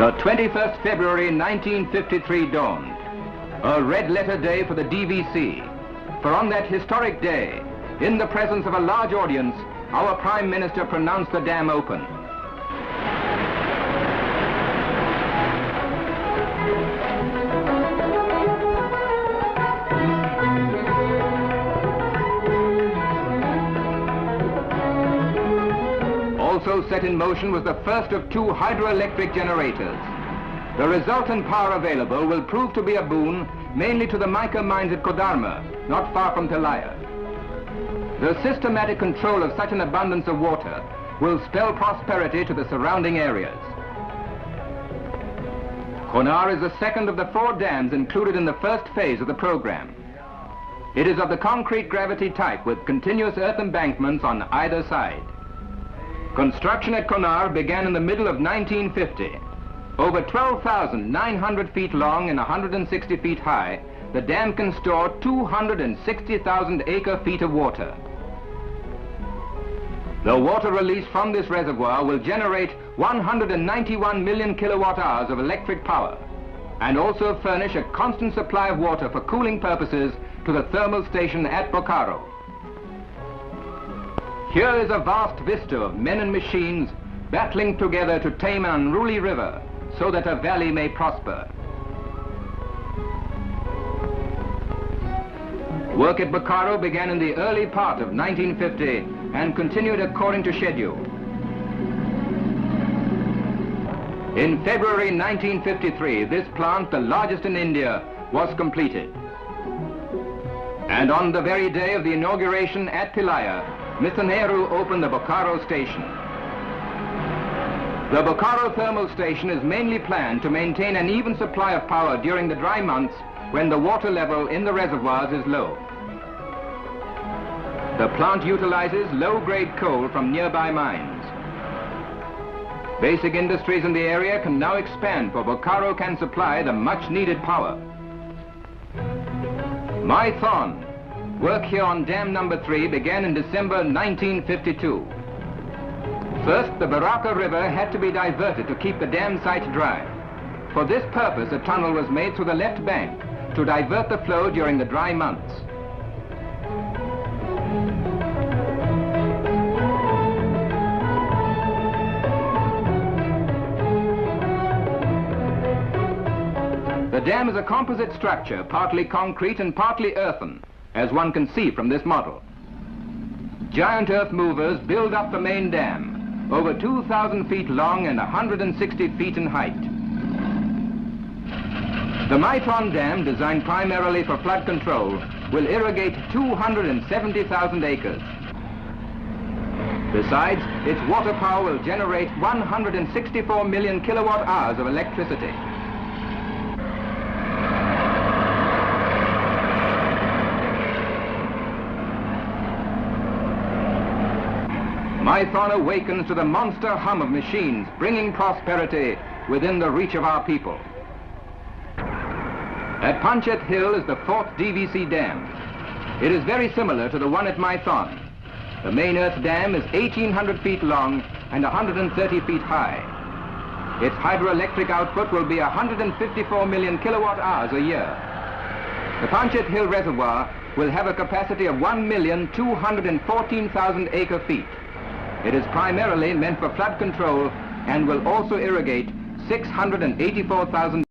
The 21st February 1953 dawned, a red-letter day for the DVC. For on that historic day, in the presence of a large audience, our Prime Minister pronounced the dam open. Also set in motion was the first of 2 hydroelectric generators. The resultant power available will prove to be a boon mainly to the mica mines at Kodarma, not far from Tilaya. The systematic control of such an abundance of water will spell prosperity to the surrounding areas. Konar is the second of the 4 dams included in the first phase of the program. It is of the concrete gravity type with continuous earth embankments on either side. Construction at Konar began in the middle of 1950. Over 12,900 feet long and 160 feet high, the dam can store 260,000 acre-feet of water. The water released from this reservoir will generate 191 million kilowatt-hours of electric power and also furnish a constant supply of water for cooling purposes to the thermal station at Bokaro. Here is a vast vista of men and machines battling together to tame an unruly river so that a valley may prosper. Work at Bokaro began in the early part of 1950 and continued according to schedule. In February 1953, this plant, the largest in India, was completed. And on the very day of the inauguration at Tilaya, Mr. Nehru opened the Bokaro station. The Bokaro thermal station is mainly planned to maintain an even supply of power during the dry months when the water level in the reservoirs is low. The plant utilizes low-grade coal from nearby mines. Basic industries in the area can now expand, for Bokaro can supply the much-needed power. Maithon. Work here on dam number 3 began in December 1952. First, the Baraka River had to be diverted to keep the dam site dry. For this purpose, a tunnel was made through the left bank to divert the flow during the dry months. The dam is a composite structure, partly concrete and partly earthen, as one can see from this model. Giant earth movers build up the main dam, over 2,000 feet long and 160 feet in height. The Maithon Dam, designed primarily for flood control, will irrigate 270,000 acres. Besides, its water power will generate 164 million kilowatt hours of electricity. Maithon awakens to the monster hum of machines, bringing prosperity within the reach of our people. At Panchet Hill is the 4th DVC dam. It is very similar to the one at Maithon. The main earth dam is 1,800 feet long and 130 feet high. Its hydroelectric output will be 154 million kilowatt hours a year. The Panchet Hill reservoir will have a capacity of 1,214,000 acre feet. It is primarily meant for flood control and will also irrigate 684,000